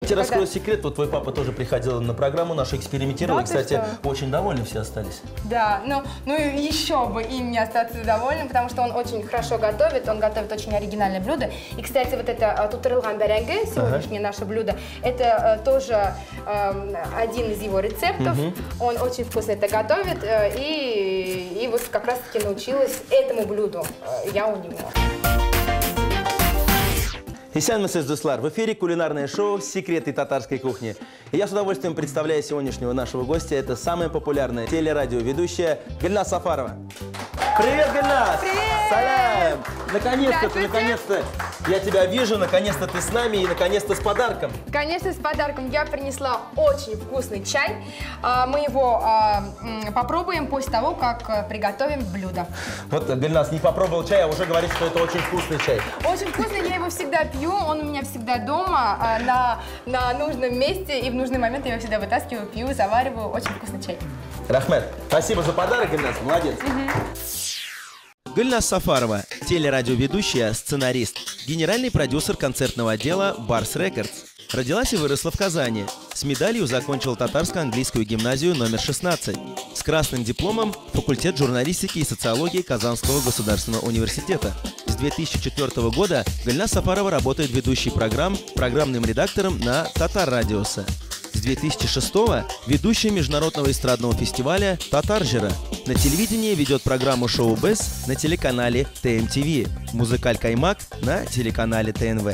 Я тебе раскрою секрет, вот твой папа тоже приходил на программу нашу, экспериментировал, да, и, кстати, очень довольны все остались. Да, ну еще бы им не остаться довольным, потому что он очень хорошо готовит, он готовит очень оригинальное блюдо. И, кстати, вот это тутырылган бәрәңге, сегодняшнее наше блюдо, это тоже один из его рецептов. Он очень вкусно это готовит, и вот как раз-таки научилась этому блюду я у него. Исәнмесез, дуслар! В эфире кулинарное шоу «Секреты татарской кухни». И я с удовольствием представляю сегодняшнего нашего гостя. Это самая популярная телерадиоведущая Гульназ Сафарова. Привет, Гульназ! Привет! Салям! Наконец-то, я тебя вижу, наконец-то ты с нами и наконец-то с подарком. Конечно, с подарком. Я принесла очень вкусный чай. Мы его попробуем после того, как приготовим блюдо. Вот Гульназ не попробовал чай, а уже говорит, что это очень вкусный чай. Очень вкусный, я его всегда пью, он у меня всегда дома, на нужном месте, и в нужный момент я его всегда вытаскиваю, пью, завариваю. Очень вкусный чай. Рахмет, спасибо за подарок, Гульназ, молодец. Гульназ Сафарова, телерадиоведущая, сценарист, генеральный продюсер концертного отдела Барс Рекордс. Родилась и выросла в Казани. С медалью закончила татарско-английскую гимназию номер 16. С красным дипломом факультет журналистики и социологии Казанского государственного университета. С 2004 года Гульназ Сафарова работает ведущей программ, программным редактором на Татар Радиоса. С 2006-го ведущая международного эстрадного фестиваля «Татаржира». На телевидении ведет программу «Шоу Без» на телеканале ТМТВ, «Музыкаль Каймак» на телеканале ТНВ.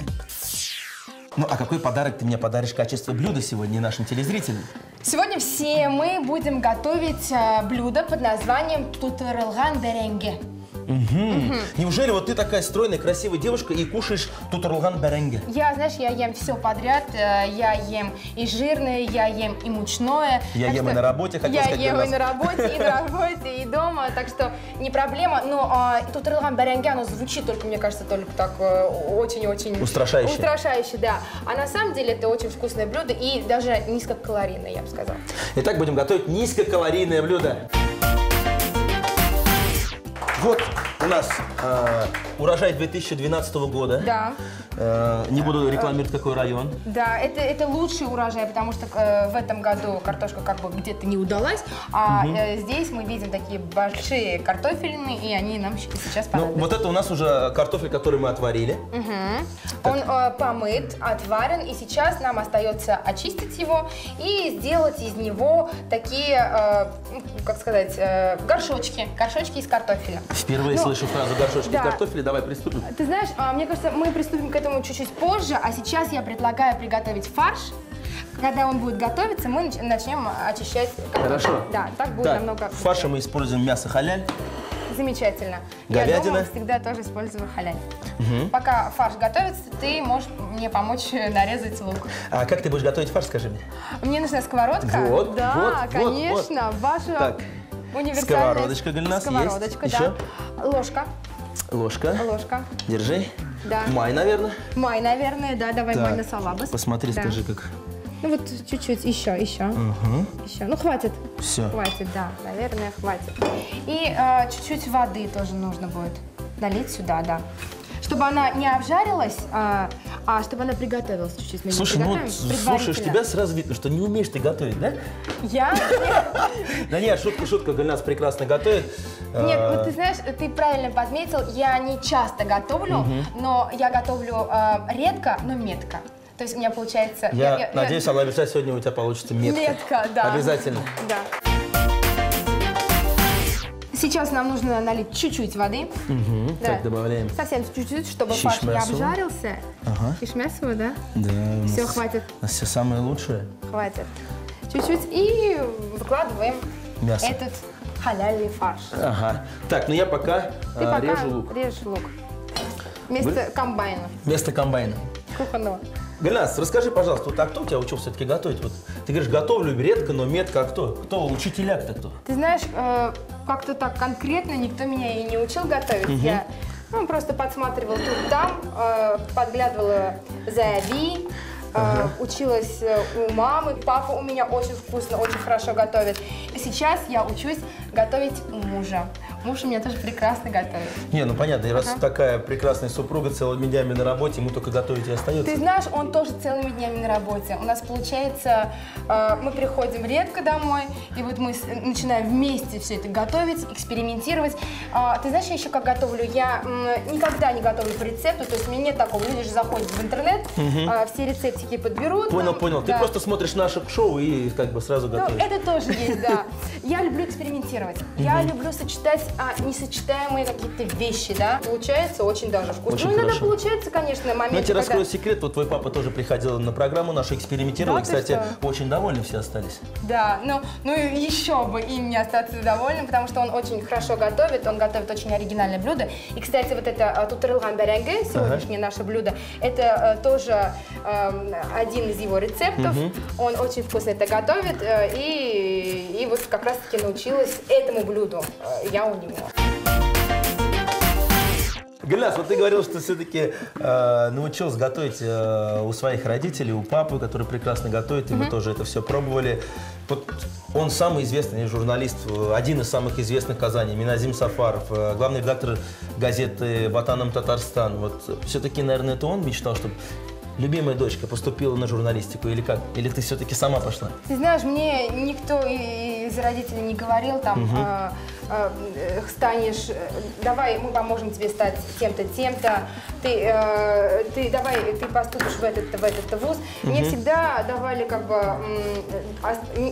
Ну, а какой подарок ты мне подаришь в качестве блюда сегодня нашим телезрителям? Сегодня все мы будем готовить блюдо под названием тутырылган бәрәңге. Неужели вот ты такая стройная, красивая девушка и кушаешь тутырылган бәрәңге? Я ем все подряд. Я ем и жирное, я ем и мучное. Я ем и на работе, хотел сказать. Я ем и на работе, и дома, так что не проблема. Но тутырылган бәрәңге, оно звучит только, мне кажется, только так очень-очень... Устрашающе. Устрашающе, да. А на самом деле это очень вкусное блюдо и даже низкокалорийное, я бы сказала. Итак, будем готовить низкокалорийное блюдо. Вот у нас урожай 2012 года. Да. Не буду рекламировать, какой район. Да, это лучший урожай, потому что в этом году картошка как бы где-то не удалась, а здесь мы видим такие большие картофелины, и они нам сейчас понадобятся. Ну, вот это у нас уже картофель, который мы отварили. Он помыт, отварен, и сейчас нам остается очистить его и сделать из него такие, как сказать, горшочки из картофеля. Впервые слышу фразу «горшочки из картофеля». Давай приступим. Ты знаешь, мне кажется, мы приступим к этому чуть-чуть позже, а сейчас я предлагаю приготовить фарш. Когда он будет готовиться, мы начнем очищать картофель. Хорошо. Да, так будет намного... В фарше мы используем мясо халяль. Замечательно. Говядина. Я дома всегда тоже использую халяль. Пока фарш готовится, ты можешь мне помочь нарезать лук. А как ты будешь готовить фарш, скажи мне? Мне нужна сковородка. Вот, да, конечно. Ваша так. универсальная... Сковородочка, Гульназ, сковородочка, есть. да. Еще? Ложка. Ложка. Держи. Да. Май, наверное. Май, наверное, да. Давай май на салабас. Посмотри, да. Скажи, как. Ну вот чуть-чуть, еще. Еще. Ну хватит. Все. Хватит, да, наверное, хватит. И чуть-чуть воды тоже нужно будет долить сюда, да. Чтобы она не обжарилась, а чтобы она приготовилась чуть-чуть. Слушай, ну вот слушаешь тебя, сразу видно, что не умеешь ты готовить, да? Я? Да нет, шутка, Гульназ прекрасно готовит. Нет, вот ты знаешь, ты правильно подметил, я не часто готовлю, но я готовлю редко, но метко. То есть у меня получается... Я надеюсь, Алла обещает, сегодня у тебя получится метко. Метко, да. Обязательно. Да. Сейчас нам нужно налить чуть-чуть воды. Да. Так, добавляем. Совсем чуть-чуть, чтобы фарш не обжарился. Шишмясово, да? Да. Все, хватит. У нас все самое лучшее. Хватит. Чуть-чуть и выкладываем мясо. Этот халяльный фарш. Ага. Так, ну я пока режу лук. Режешь лук. Вместо комбайна. Вместо комбайна. Кухонного. Гульназ, расскажи, пожалуйста, вот, а кто тебя учил все-таки готовить? Вот, ты говоришь, готовлю редко, но метко, а кто? Кто учителя-то кто? Ты знаешь, как-то так конкретно никто меня и не учил готовить. Я просто подсматривала тут-там, подглядывала за Ави, училась у мамы. Папа у меня очень вкусно, очень хорошо готовит. И сейчас я учусь готовить у мужа. Муж у меня тоже прекрасно готовит. Не, ну понятно, и раз такая прекрасная супруга целыми днями на работе, ему только готовить и остается. Ты знаешь, он тоже целыми днями на работе. У нас получается, мы приходим редко домой, и вот мы начинаем вместе все это готовить, экспериментировать. Ты знаешь, я еще как готовлю? Я никогда не готовлю по рецепту, то есть у меня нет такого. Люди же заходят в интернет, все рецептики подберут. Понял. Да. Ты просто смотришь наше шоу и как бы сразу готовишь. Ну, это тоже есть, да. Я люблю экспериментировать. Я люблю сочетать несочетаемые какие-то вещи, да. Получается очень даже вкусно. Очень иногда хорошо. получается, конечно, Ну, я моменты, тебе когда... раскрою секрет, вот твой папа тоже приходил на программу нашу, экспериментировал, Да, и, ты кстати, что? очень довольны все остались. Да, ну еще бы им не остаться довольным, потому что он очень хорошо готовит, он готовит очень оригинальное блюдо. И, кстати, вот это тутырылган бәрәңге, сегодняшнее наше блюдо, это тоже один из его рецептов. Он очень вкусно это готовит, и вот как раз-таки научилась этому блюду я у него. Гульнас, вот ты говорил, что все-таки научился готовить у своих родителей, у папы, который прекрасно готовит, и мы тоже это все пробовали. Вот он самый известный журналист, один из самых известных в Казани, Миназим Сафаров, главный редактор газеты «Ватаном Татарстан». Вот все-таки, наверное, это он мечтал, чтобы любимая дочка поступила на журналистику или как? Или ты все-таки сама пошла? Ты знаешь, мне никто из родителей не говорил, там, станешь, давай мы поможем тебе стать тем-то, тем-то, ты поступишь в этот вуз. Мне всегда давали как бы,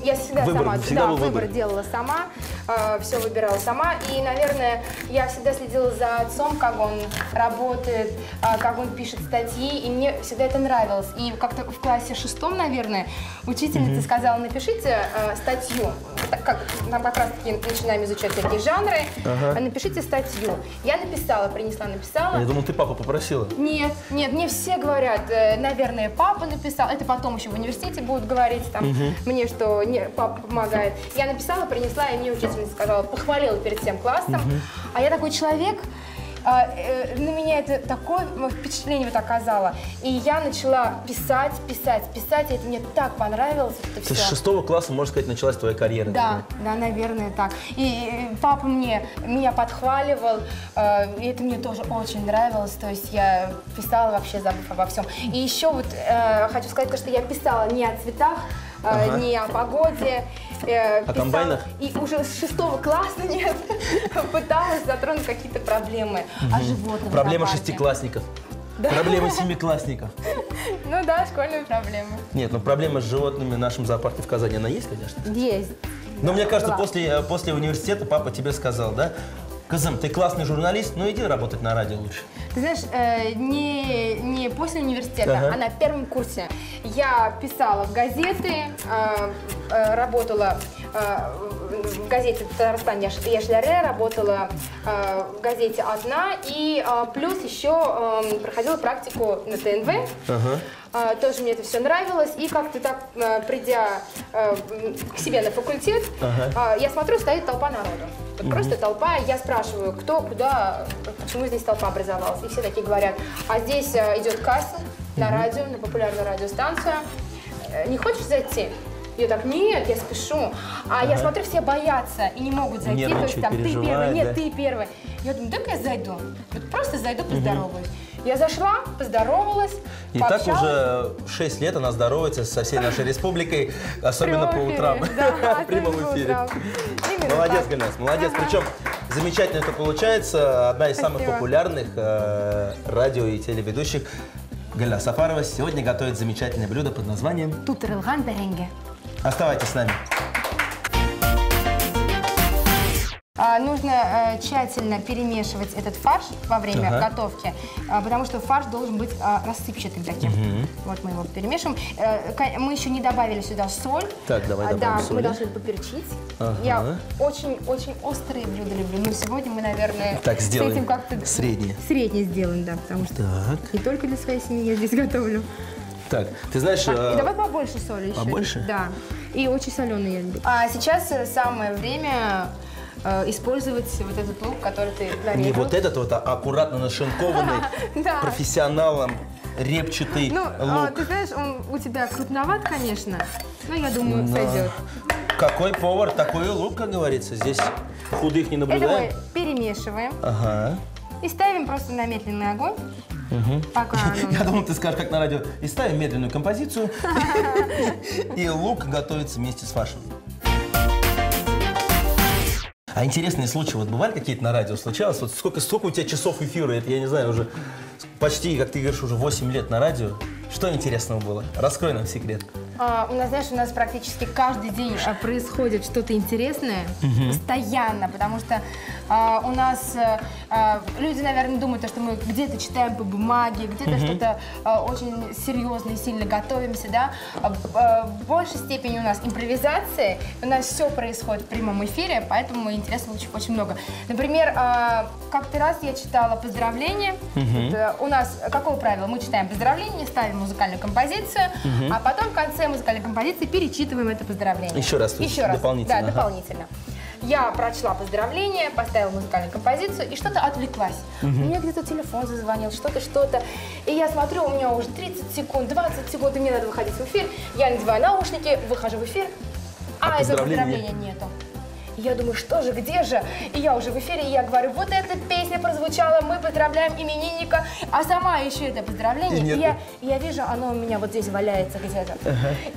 я всегда выбор делала сама, все выбирала сама. И, наверное, я всегда следила за отцом, как он работает, как он пишет статьи, и мне всегда это нравилось. И как-то в классе 6, наверное, учительница сказала: напишите статью, как нам как раз-таки начинаем изучать такие жанры, напишите статью. Я написала, написала. Я думал, ты папу попросила. Нет, мне все говорят, наверное, папа написал. Это потом еще в университете будут говорить там, мне, что папа помогает. Я написала, принесла, и мне учительница сказала, похвалила перед всем классом. А я такой человек, на меня это такое впечатление вот оказало. И я начала писать, и это мне так понравилось. То есть с 6 класса, можно сказать, началась твоя карьера? Да, наверное, так. И папа меня подхваливал, и это мне тоже очень нравилось. То есть я писала вообще, забыв обо всем. И еще вот хочу сказать, что я писала не о цветах, не о погоде. О комбайнах? И уже с 6 класса пыталась затронуть какие-то проблемы о животных. Проблема шестиклассников. Да. Проблема семиклассников. Ну да, школьные проблемы. Нет, ну проблема с животными в нашем зоопарке в Казани, она есть, конечно? Есть. Но мне кажется, после университета папа тебе сказал, да? Кызым, ты классный журналист, ну иди работать на радио лучше. Ты знаешь, не после университета, а на первом курсе. Я писала в газеты, работала в газете «Татарстан Яшляре», работала в газете «Одна», и плюс еще проходила практику на ТНВ. Тоже мне это все нравилось. И как-то так, придя к себе на факультет, я смотрю, стоит толпа народу. Вот просто толпа. Я спрашиваю, кто, куда, почему здесь толпа образовалась. И все такие говорят, а здесь идет кастинг на радио, на популярную радиостанцию. Не хочешь зайти? Я так, нет, я спешу. А я смотрю, все боятся и не могут зайти. То есть там ты первый, нет, ты первый. Я думаю, так я зайду. Вот просто зайду, поздороваюсь. Я зашла, поздоровалась, и так уже 6 лет она здоровается со всей нашей республикой, особенно по утрам, в прямом эфире. Молодец, Гульнас, молодец. Причем замечательно это получается. Одна из самых популярных радио и телеведущих Гульнас Сафарова сегодня готовит замечательное блюдо под названием тутырылган бәрәңге. Оставайтесь с нами. Нужно тщательно перемешивать этот фарш во время готовки, потому что фарш должен быть рассыпчатым таким. Вот мы его перемешиваем. Мы еще не добавили сюда соль. Так, давай добавим соль. Мы должны поперчить. Я очень-очень острые блюда люблю, но сегодня мы, наверное, так, с этим как-то среднее. Среднее сделаем, да, потому что не только для своей семьи я здесь готовлю. Так, ты знаешь... И давай побольше соли еще. Побольше? Да. И очень соленый я люблю. А сейчас самое время использовать вот этот лук, который ты нарезал. Не вот этот вот, а аккуратно нашинкованный профессионалом репчатый Ну, лук. ты знаешь, он у тебя крупноват, конечно, но я думаю, сойдет. Какой повар, такой и лук, как говорится. Здесь худых не Это наблюдаем. мы перемешиваем Ага. и ставим просто на медленный огонь. Пока оно... Я думал, ты скажешь, как на радио. И ставим медленную композицию. И лук готовится вместе с фаршем. А интересные случаи, вот бывали какие-то на радио? Случалось? Вот сколько у тебя часов эфира? Это, я не знаю, уже почти, как ты говоришь, уже 8 лет на радио. Что интересного было? Раскрой нам секрет. У нас, знаешь, у нас практически каждый день происходит что-то интересное, постоянно, потому что у нас люди, наверное, думают, что мы где-то читаем по бумаге, где-то что-то очень серьезно и сильно готовимся, да. В большей степени у нас импровизация, у нас все происходит в прямом эфире, поэтому интересных случаев очень много. Например, как-то раз я читала поздравления. У нас какое правило? Мы читаем поздравления, ставим музыкальную композицию, а потом в конце музыкальной композиции перечитываем это поздравление. Еще раз, дополнительно. Да, дополнительно. Я прочла поздравление, поставила музыкальную композицию и что-то отвлеклась. У меня где-то телефон зазвонил, что-то. И я смотрю, у меня уже 30 секунд, 20 секунд, и мне надо выходить в эфир. Я надеваю наушники, выхожу в эфир, а этого поздравления нету. И я думаю, что же, где же? И я уже в эфире, и я говорю, вот эта песня прозвучала, мы поздравляем именинника, а сама еще это поздравление. И я вижу, оно у меня вот здесь валяется где-то.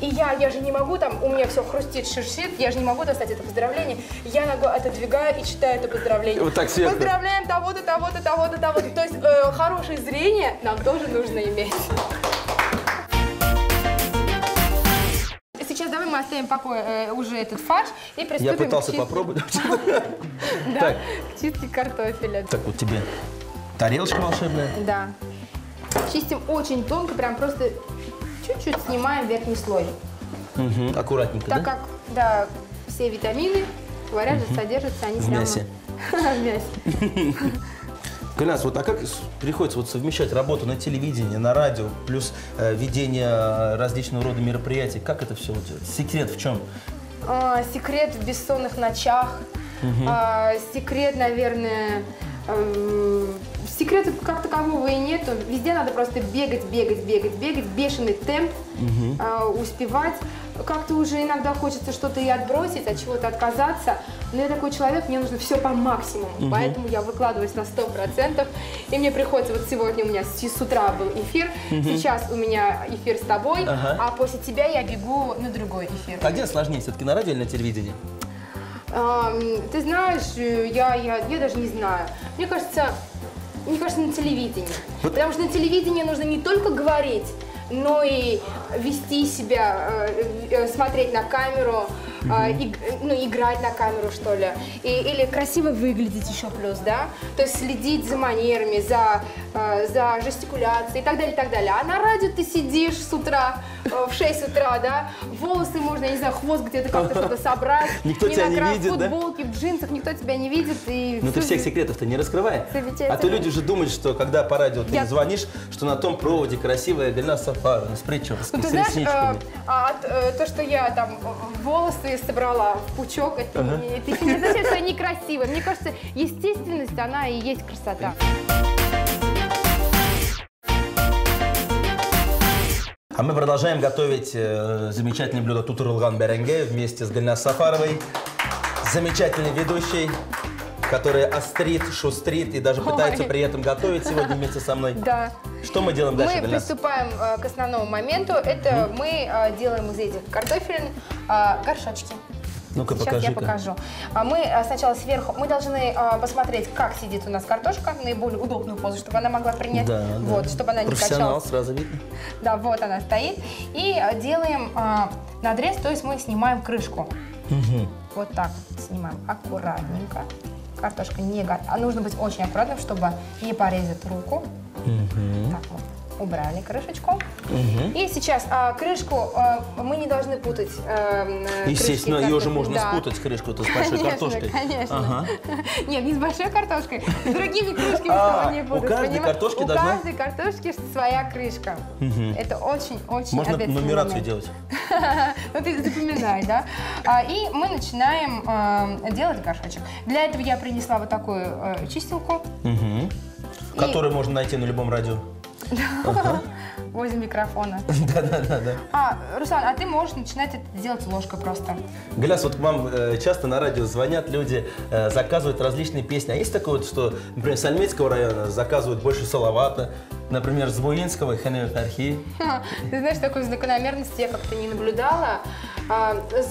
И я же не могу, там, у меня все хрустит, шершит, я же не могу достать это поздравление. Я ногу отодвигаю и читаю это поздравление. Вот так сверху. Поздравляем того-то, того-то, того-то, того-то. То есть хорошее зрение нам тоже нужно иметь. Сейчас давай мы оставим в покое уже этот фарш и приступим Я пытался к чистке. попробовать. Да, к чистке картофеля. Так, вот тебе тарелочка волшебная. Да. Чистим очень тонко, прям просто чуть-чуть снимаем верхний слой. Аккуратненько, Так да? как, да, все витамины, говорят же, содержатся они В прямо мясе. в мясе. Гульназ, вот а как приходится вот совмещать работу на телевидении, на радио, плюс ведение различного рода мероприятий? Как это все делать? Секрет в чем? Секрет в бессонных ночах. Секрет, наверное, секрета как такового и нету. Везде надо просто бегать, бешеный темп, успевать. Как-то уже иногда хочется что-то и отбросить, от чего-то отказаться. Но я такой человек, мне нужно все по максимуму. Поэтому я выкладываюсь на 100%. И мне приходится, вот сегодня у меня с утра был эфир, сейчас у меня эфир с тобой, а после тебя я бегу на другой эфир. А где сложнее, все-таки на радио или на телевидении? Ты знаешь, я даже не знаю. Мне кажется, на телевидении. Потому что на телевидении нужно не только говорить, но и вести себя, смотреть на камеру, играть на камеру, что ли. Или красиво выглядеть еще плюс, да? То есть следить за манерами, за жестикуляцией и так далее, и так далее. А на радио ты сидишь с утра, в 6 утра, да? Волосы можно, я не знаю, хвост где-то как-то что-то собрать. Никто тебя не видит, да? В футболке, в джинсах, никто тебя не видит. Но ты всех секретов-то не раскрывай. А то люди уже думают, что когда по радио ты звонишь, что на том проводе красивая Гульназ Сафарова с прической, с ресничками. То, что я там волосы собрала в пучок, это не означает, что они некрасивые. Мне кажется, естественность, она и есть красота. А мы продолжаем готовить замечательное блюдо тутырылган беренге вместе с Гульназ Сафаровой, замечательной ведущей, которая острит, шустрит и даже пытается при этом готовить сегодня вместе со мной. Да. Что мы делаем дальше, Мы Гульназ? приступаем к основному моменту. Это мы делаем из этих картофелин горшочки. Ну-ка, Сейчас я покажу. Мы сначала сверху, мы должны посмотреть, как сидит у нас картошка, наиболее удобную позу, чтобы она могла принять, вот, чтобы она не профессионал, качалась. сразу видно. Да, вот она стоит. И делаем надрез, то есть мы снимаем крышку. Вот так снимаем аккуратненько. Картошка не готова. Нужно быть очень аккуратным, чтобы не порезать руку. Так вот. Убрали крышечку. И сейчас крышку мы не должны путать. Естественно, ее же можно спутать, крышку с большой картошкой. Конечно. Нет, не с большой картошкой, с другими крышками, чтобы не путать. У каждой картошки у должна... каждой картошки своя крышка. Это очень-очень Можно ответственный нумерацию момент. делать. Ну ты запоминай, да? И мы начинаем делать горшочек. Для этого я принесла вот такую чистилку. Которую можно найти на любом радио. Возле микрофона. Да. Руслан, а ты можешь начинать это делать ложкой просто. Галяс, вот к вам часто на радио звонят люди, заказывают различные песни. А есть такое вот, что, например, с Альметьевского района заказывают больше Салавата, например, с Буинского Ханеев Архи? Ты знаешь, такой закономерности я как-то не наблюдала.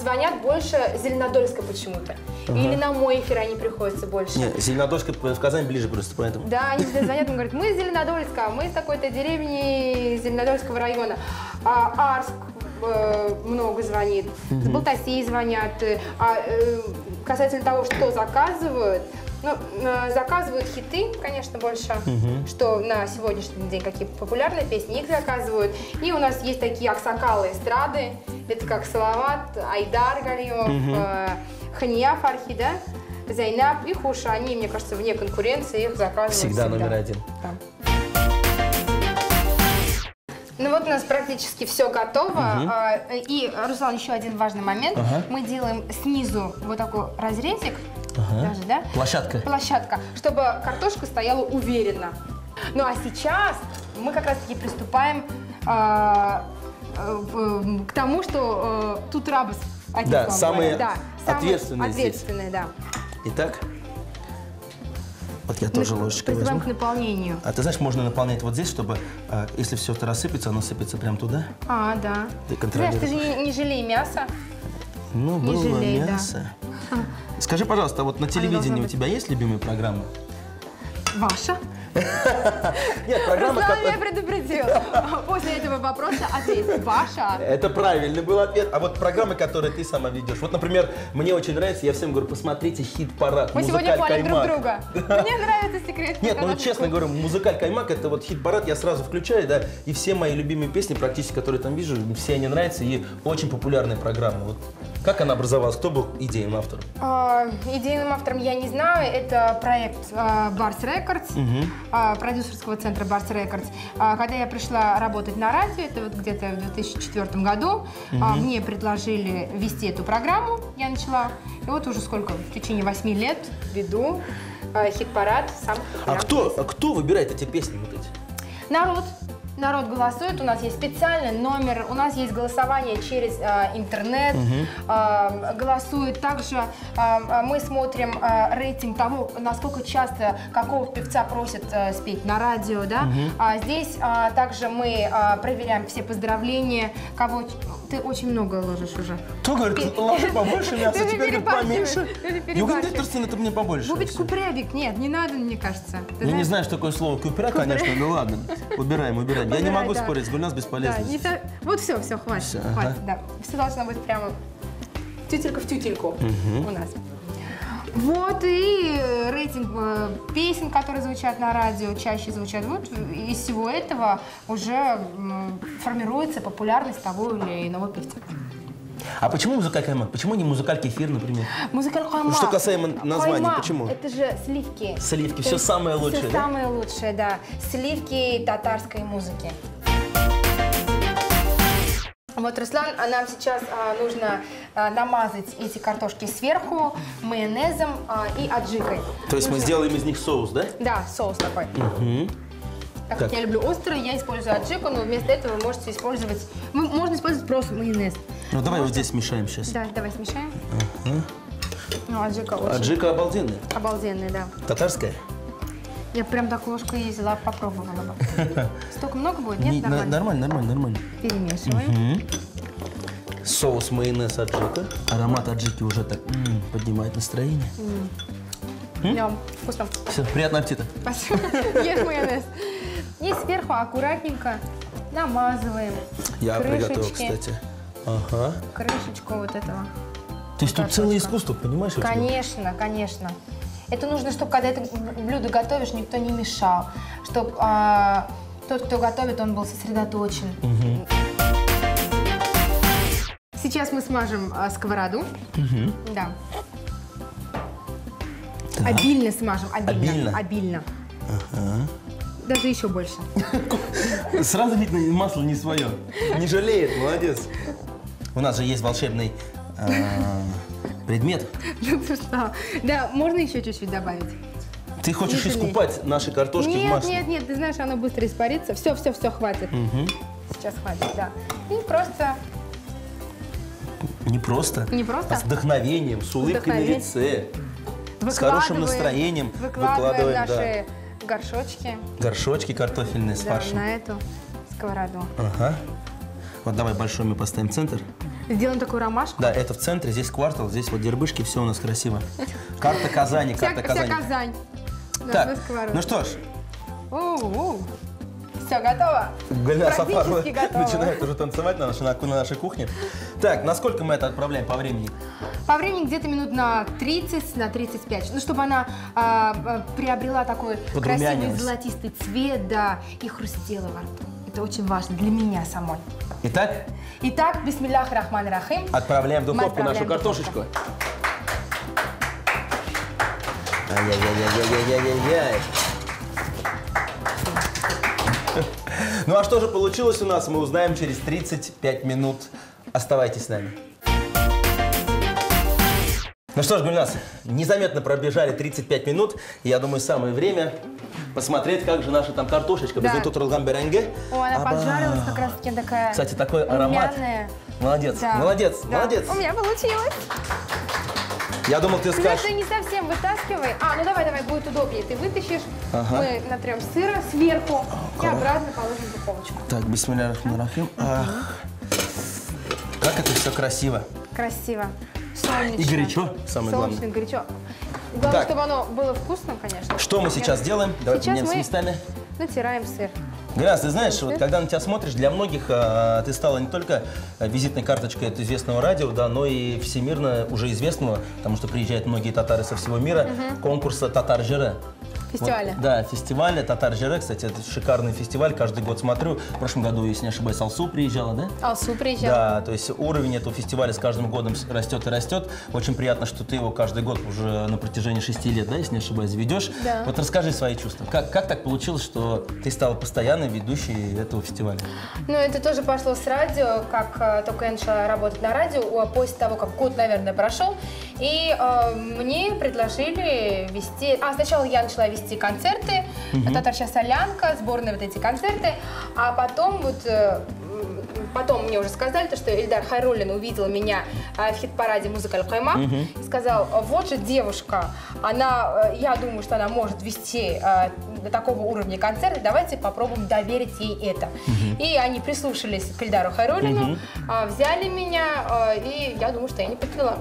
Звонят больше Зеленодольска почему-то. Или на мой эфир они приходятся больше. Нет, Зеленодольска в Казань ближе просто, поэтому. Да, они звонят и говорят, мы из Зеленодольска, мы из такой-то деревни Зеленодольского района. Арск много звонит, с Балтасии звонят. Касательно того, что заказывают, заказывают хиты, конечно, больше, что на сегодняшний день какие популярные песни, их заказывают. И у нас есть такие аксакалы эстрады, это как Салават, Айдар Галиев, Хания Фархи, да? Зайнаб и Хуша, они, мне кажется, вне конкуренции, их заказывают Всегда номер один. Да. Ну вот у нас практически все готово. И, Руслан, еще один важный момент. Мы делаем снизу вот такой разрезик, даже, да? Площадка, чтобы картошка стояла уверенно. Ну а сейчас мы как раз-таки приступаем к тому, что тут рабос. Да, самые ответственные здесь. Да. Итак, вот я тоже ложечкой возьму. К наполнению. А ты знаешь, можно наполнять вот здесь, чтобы, если все это рассыпется, оно сыпется прямо туда. Да. Ты контролируешь. Знаешь, ты же не жалей мяса. Ну, не было жалей, мясо. Да. Скажи, пожалуйста, вот на телевидении у тебя есть любимые программы? Ваша? Нет, программа, Руслан меня предупредил. После этого вопроса ответь. Ваша? Это правильный был ответ. А вот программы, которые ты сама ведешь. Вот, например, мне очень нравится, я всем говорю, посмотрите хит-парад. Мы сегодня хвалим друг друга. Мне нравится секрет. Нет, ну честно говорю, Музыкаль Каймак, это вот хит-парад, я сразу включаю, да, и все мои любимые песни, практически, которые там вижу, все они нравятся, и очень популярная программа. Вот как она образовалась? Кто был идейным автором? Идейным автором я не знаю. Это проект Bars Records, продюсерского центра Bars Records. Когда я пришла работать на радио, это вот где-то в 2004 году, мне предложили вести эту программу, я начала. И вот уже сколько, в течение 8 лет веду хит-парад самых популярных. А кто выбирает эти песни вот эти? Народ голосует, у нас есть специальный номер, у нас есть голосование через интернет, голосует. Также мы смотрим рейтинг того, насколько часто какого певца просят спеть на радио, да. Здесь также мы проверяем все поздравления, кого... Ты очень много ложишь уже. Кто говорит, ложи побольше мяса, тебе говорит поменьше. Юган Питерсон, это мне побольше. Бубич купрядик, нет, не надо, мне кажется. Я не знаю, что такое слово купря, конечно, ну ладно, убираем. Я не могу спорить, с Гульнас бесполезно. Вот все, хватит, да. Все должно быть прямо тютелька в тютельку у нас. Вот и рейтинг песен, которые звучат на радио, чаще звучат. Вот из всего этого уже формируется популярность того или иного певца. А почему Музыкаль Каймак? Почему не Музыкаль Кефир, например? Музыкаль Каймак. Что касаемо названия, почему? Это же сливки. Сливки, все самое лучшее, да? Все самое лучшее, да. Сливки татарской музыки. Вот, Руслан, нам сейчас нужно намазать эти картошки сверху майонезом и аджикой. То есть мы сделаем из них соус, да? Да, соус такой. Так как я люблю острый, я использую аджику, но вместо этого вы можете использовать... Можно использовать просто майонез. Ну давай вот здесь смешаем сейчас. Да, давай смешаем. Ну, аджика очень... Аджика обалденная. Обалденная, да. Татарская? Я прям так ложкой ездила, попробовала бы. Столько много будет? Нет? Нормально. Перемешиваем. Соус, майонез, аджика. Аромат аджики уже так поднимает настроение. Вкусно. Все, приятного аппетита. Спасибо. Ешь майонез. И сверху аккуратненько намазываем. Я приготовил, кстати. Ага. Крышечку вот этого. То есть тут целое искусство, понимаешь? Конечно. Это нужно, чтобы когда это блюдо готовишь, никто не мешал. Чтобы тот, кто готовит, он был сосредоточен. Сейчас мы смажем сковороду. Да. Так. Обильно смажем, обильно. Ага. Даже еще больше. Сразу видно, масло не свое. Не жалеет, молодец. У нас же есть волшебный предмет. Да, можно еще чуть-чуть добавить. Ты хочешь искупать наши картошки в масле? Нет, ты знаешь, оно быстро испарится. Все, хватит. Сейчас хватит, да. И просто... Не просто, а с вдохновением, с улыбкой на лице, с хорошим настроением выкладываем наши горшочки. Горшочки картофельные с фаршем. На эту сковороду. Ага. Вот давай большой мы поставим в центр. Сделаем такую ромашку. Да, это в центре, здесь квартал, здесь вот дербышки, все у нас красиво. Карта Казани, карта Казани. Вся Казань. Так, ну что ж. Все, готово? Гульнас Сафарова начинает уже танцевать на нашей кухне. Так, насколько мы это отправляем по времени? По времени где-то минут на 30, на 35. Ну, чтобы она приобрела такой красивый золотистый цвет, да, и хрустела во рту. Это очень важно для меня самой. Итак, бисмиллях рахман рахим. Отправляем в духовку нашу картошечку. Ай-яй-яй-яй-яй-яй-яй. Ну а что же получилось у нас, мы узнаем через 35 минут. Оставайтесь с нами. Ну что ж, Гульнас, незаметно пробежали 35 минут. Я думаю, самое время посмотреть, как же наша там картошечка. Да. Тут рулган беренге. О, она поджарилась как раз таки такая. Кстати, такой аромат. Румяная. Молодец, да. молодец, да. молодец. У меня получилось. Я думал, ты скажешь... Ты не совсем вытаскивай. Ну давай, будет удобнее. Ты вытащишь, мы натрем сыра сверху и обратно положим в духовочку. Так, бисмилля рахман рахим. Как это все красиво. Красиво. Солнечно. И горячо, самое главное. Солнечно, горячо. Главное, чтобы оно было вкусным, конечно. Что мы сейчас делаем? Давай поменяемся местами. Натираем сыр. Гульнас, ты знаешь, вот когда на тебя смотришь, для многих ты стала не только визитной карточкой от известного радио, да, но и всемирно уже известного, потому что приезжают многие татары со всего мира, конкурса «Татар-Жире». Фестиваля. Вот, да, фестиваля «Татар-Жире». Кстати, это шикарный фестиваль, каждый год смотрю. В прошлом году, если не ошибаюсь, Алсу приезжала, да? Алсу приезжала. Да, то есть уровень этого фестиваля с каждым годом растет и растет. Очень приятно, что ты его каждый год уже на протяжении 6 лет, да, если не ошибаюсь, ведешь. Да. Вот расскажи свои чувства. Как так получилось, что ты стала постоянной ведущей этого фестиваля? Ну, это тоже пошло с радио, как только я начала работать на радио, после того, как год, наверное, прошел. И мне предложили вести... сначала я начала вести концерты, Татарча Солянка, сборные вот эти концерты, а потом потом мне уже сказали, что Ильдар Хайруллин увидел меня в хит-параде «Музыка Аль-Каймак» и сказал, вот же девушка, я думаю, что она может вести до такого уровня концерты, давайте попробуем доверить ей это. И они прислушались к Ильдару Хайруллину, взяли меня, и я думаю, что я не подвела.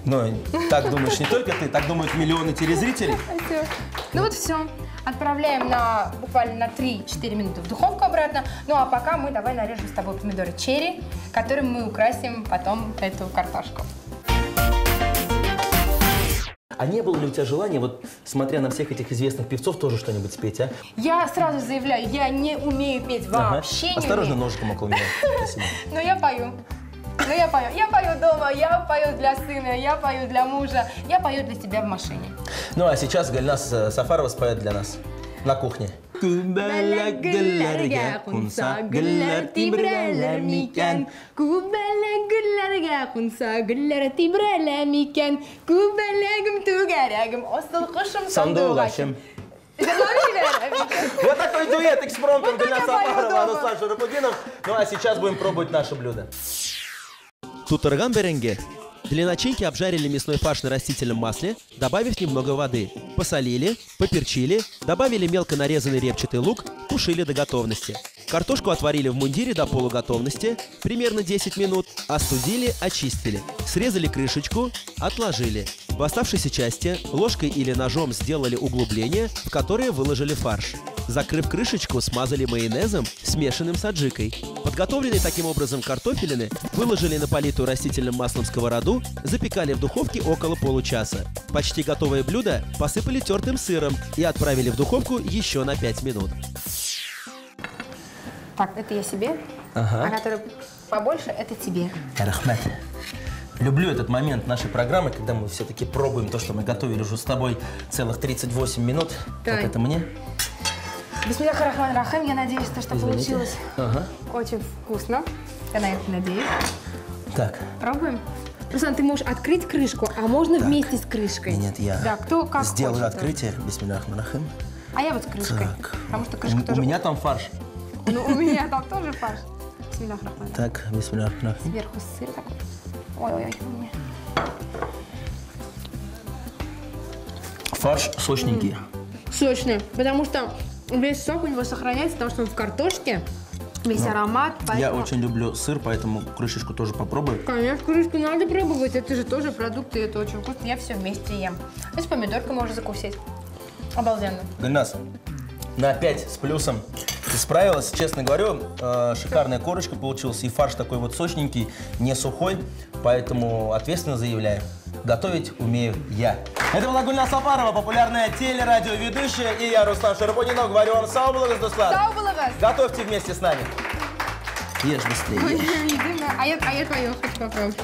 Но так думаешь не только ты, так думают миллионы телезрителей. Ну вот все. Отправляем буквально на 3-4 минуты в духовку обратно. Ну а пока мы давай нарежем с тобой помидоры черри, которым мы украсим потом эту картошку. А не было ли у тебя желания, вот смотря на всех этих известных певцов, тоже что-нибудь спеть, а? Я сразу заявляю, я не умею петь вообще. Осторожно, ножиком около меня. Но я пою. Я пою дома, я пою для сына, я пою для мужа, я пою для себя в машине. Ну а сейчас Гульнас Сафарова споет для нас на кухне. Вот такой дуэт экспромтом Гульнас Сафарова, Руслан Шарапутдинов. Ну а сейчас будем пробовать наше блюдо. Тутырган беренге. Для начинки обжарили мясной фарш на растительном масле, добавив немного воды. Посолили, поперчили, добавили мелко нарезанный репчатый лук, тушили до готовности. Картошку отварили в мундире до полуготовности, примерно 10 минут, остудили, очистили. Срезали крышечку, отложили. В оставшейся части ложкой или ножом сделали углубление, в которое выложили фарш. Закрыв крышечку, смазали майонезом, смешанным с аджикой. Подготовленные таким образом картофелины выложили на политую растительным маслом сковороду, запекали в духовке около получаса. Почти готовое блюдо посыпали тертым сыром и отправили в духовку еще на 5 минут. Так, это я себе, а который побольше, это тебе. Рахмет. Люблю этот момент нашей программы, когда мы все-таки пробуем то, что мы готовили уже с тобой целых 38 минут. Так, это мне. Бисмиллях рахман рахим. Я надеюсь, что получилось очень вкусно. Я на это надеюсь. Так. Пробуем? Руслан, ты можешь открыть крышку, а можно вместе с крышкой. Нет, я Да, кто как сделаю хочет. открытие. Бисмиллахир-рахманир-рахим. А я вот с крышкой. Так. Потому что крышка У тоже... меня там фарш. Ну, у меня там тоже фарш. Бисмиллахир-рахманир-рахим. Так, бисмиллахир-рахманир-рахим. Сверху сыр такой. Ой-ой-ой, у меня. Фарш сочненький. Сочный, потому что весь сок у него сохраняется, потому что он в картошке. Весь аромат. Я Поэтому... очень люблю сыр, поэтому крышечку тоже попробую. Конечно, крышку надо пробовать. Это же тоже продукты, это очень вкусно. Я все вместе ем. То есть помидоркой можно закусить. Обалденно. Гульнас, на 5 с плюсом ты справилась. Честно говорю, шикарная корочка получилась. И фарш такой вот сочненький, не сухой. Поэтому ответственно заявляю, готовить умею я. Это была Гульнас Сапарова, популярная телерадиоведущая. И я, Руслан Шарапунинов, говорю вам сау булыгыз, Дуслан. Сау булыгыз. Готовьте вместе с нами. Ешь быстрее, ешь. А я твою хочу попробовать.